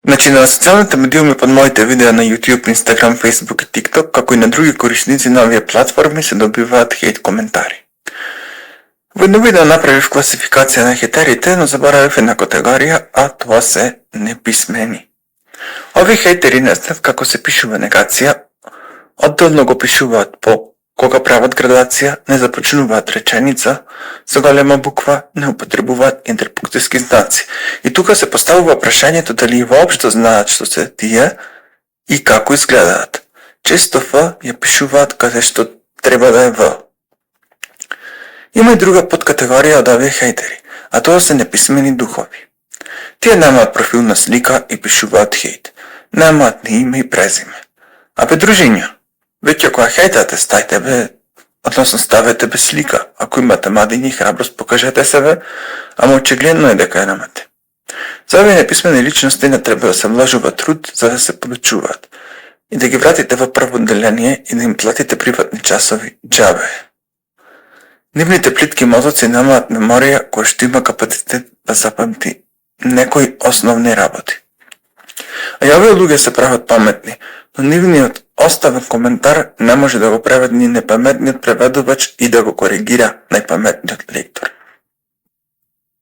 Значи на социјалните медиуми под моите видеа на YouTube, Instagram, Facebook и TikTok, како и на други корисници на овие платформи се добиваат хейт коментари. Во едно видео направив класификација на хејтерите, но заборавив една категорија, а тоа се неписмени. Овие хејтери не знаат како се пишува негација, одделно го пишуваат по кога прават градација, не започнуваат реченица со голема буква, не употребуваат интерпункцијски знаци. И тука се поставува прашањето дали воопшто знаат што се тие и како изгледаат. Често Ф ја пишуваат каде што треба да е В. Има и друга подкатегорија од овие хејтери, а тоа се неписмени духови. Тие немаат профилна слика и пишуваат хејт. Немаат ни име и презиме. А бе дружиња, веќе кога хејтате, стајте бе, односно ставете бе слика. Ако имате мадиња и храброст, покажете се бе, ама очигледно е дека ја немате. За овие неписмени личности не треба да се вложува труд за да се подучуваат и да ги вратите во прво одделение и да им платите приватни часови џабе. Нивните плитки мозоци немаат меморија која што има капацитет да запамти некои основни работи. А и овие луѓе се прават паметни, но нивниот оставен коментар не може да го преведе ни непаметниот преведувач и да го коригира најпаметниот лектор.